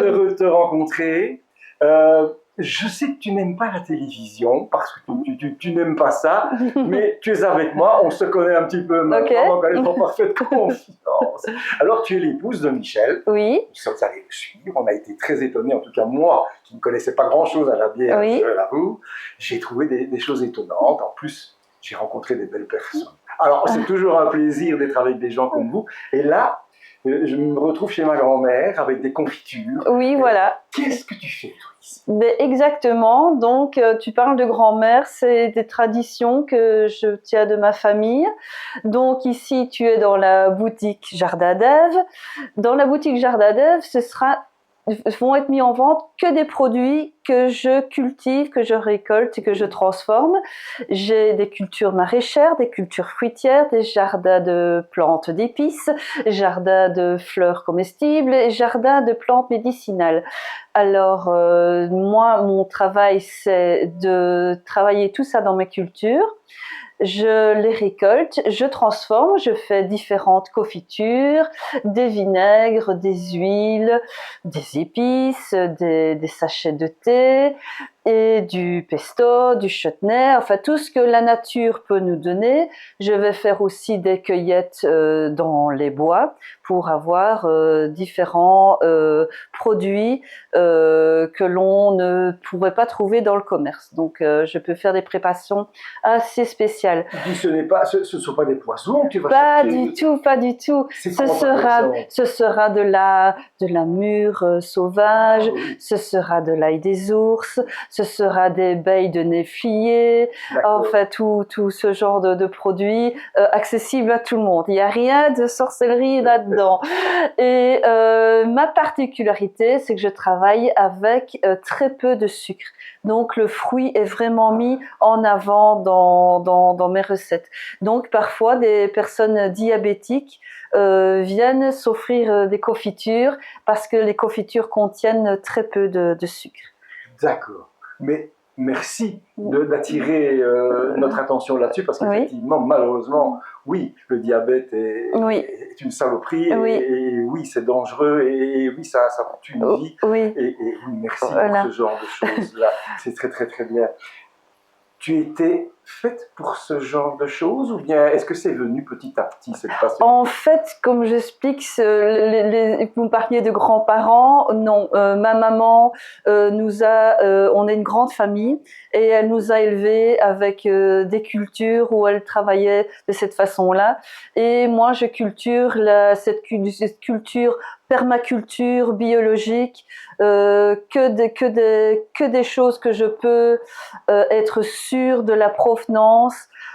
heureux de te rencontrer. Je sais que tu n'aimes pas la télévision, parce que tu n'aimes pas ça, mais tu es avec moi, on se connaît un petit peu maintenant, donc on est en parfaite confiance. Alors, tu es l'épouse de Michel. Oui. Nous sommes allés le suivre, on a été très étonnés, en tout cas moi, qui ne connaissais pas grand-chose à la bière, je l'avoue. J'ai trouvé des choses étonnantes, en plus, j'ai rencontré des belles personnes. Alors, c'est toujours un plaisir d'être avec des gens comme vous, et là, je me retrouve chez ma grand-mère avec des confitures. Oui, voilà. Qu'est-ce que tu fais, toi, ici? Exactement. Donc, tu parles de grand-mère, c'est des traditions que je tiens de ma famille. Donc, ici, tu es dans la boutique Jardin d'Ève. Dans la boutique Jardin d'Ève, vont être mis en vente que des produits que je cultive, que je récolte et que je transforme. J'ai des cultures maraîchères, des cultures fruitières, des jardins de plantes d'épices, jardins de fleurs comestibles et jardins de plantes médicinales. Alors, moi, mon travail, c'est de travailler tout ça dans mes cultures. Je les récolte, je transforme, je fais différentes confitures, des vinaigres, des huiles, des épices, des sachets de thé et du pesto, du chutney, enfin tout ce que la nature peut nous donner. Je vais faire aussi des cueillettes dans les bois pour avoir différents produits que l'on ne pourrait pas trouver dans le commerce. Donc je peux faire des préparations assez spéciales. Ce ne sont pas des poissons que tu vas pas chercher? du tout, pas du tout. Ce sera de la mûre sauvage, ce sera de l'ail des ours, ce sera des baies de néflier, en fait tout ce genre de produits accessibles à tout le monde. Il n'y a rien de sorcellerie là-dedans. Et ma particularité, c'est que je travaille avec très peu de sucre. Donc le fruit est vraiment mis en avant dans mes recettes. Donc parfois des personnes diabétiques viennent s'offrir des confitures parce que les confitures contiennent très peu de sucre. D'accord. Mais merci d'attirer notre attention là-dessus parce qu'effectivement, malheureusement, oui, le diabète est une saloperie et oui, c'est dangereux et oui, ça tue une vie. Et oui, merci pour ce genre de choses-là. C'est très, très, très bien. Tu étais faite pour ce genre de choses ou bien est-ce que c'est venu petit à petit cette passion? En fait, comme j'explique, vous me parliez de grands-parents, non, ma maman on est une grande famille et elle nous a élevés avec des cultures où elle travaillait de cette façon-là et moi je culture cette culture permaculture biologique, que des choses que je peux être sûre de la provenance.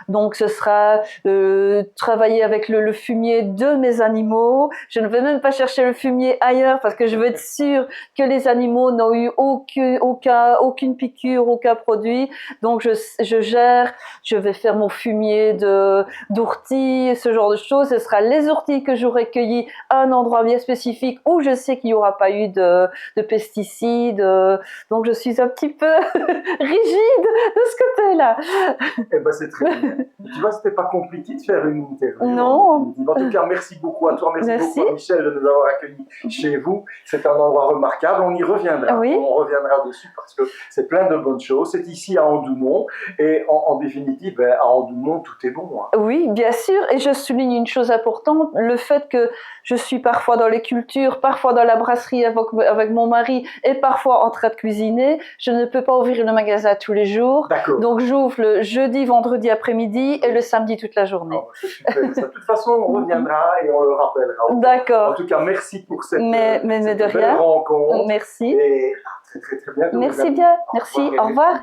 Donc ce sera travailler avec le fumier de mes animaux. Je ne vais même pas chercher le fumier ailleurs parce que je veux être sûre que les animaux n'ont eu aucune piqûre, aucun produit. Donc je vais faire mon fumier d'orties, ce genre de choses. Ce sera les orties que j'aurai cueillies à un endroit bien spécifique où je sais qu'il n'y aura pas eu de pesticides. Donc je suis un petit peu rigide de ce côté-là. Eh ben c'est très bien. Tu vois, c'était pas compliqué de faire une interview. Non. En tout cas, merci beaucoup à toi, merci beaucoup à Michel de nous avoir accueillis chez vous. C'est un endroit remarquable, on y reviendra. On reviendra dessus parce que c'est plein de bonnes choses. C'est ici à Andoumont et en définitive, à Andoumont, tout est bon. Oui, bien sûr. Et je souligne une chose importante, le fait que je suis parfois dans les cultures, parfois dans la brasserie avec mon mari et parfois en train de cuisiner. Je ne peux pas ouvrir le magasin tous les jours. Donc j'ouvre le jeudi, vendredi après-midi et le samedi toute la journée. Oh, c'est super. De toute façon, on reviendra et on le rappellera. D'accord. En tout cas, merci pour cette de belle rencontre. Merci. Et très, très, très bientôt. Merci bien. Merci. Au revoir.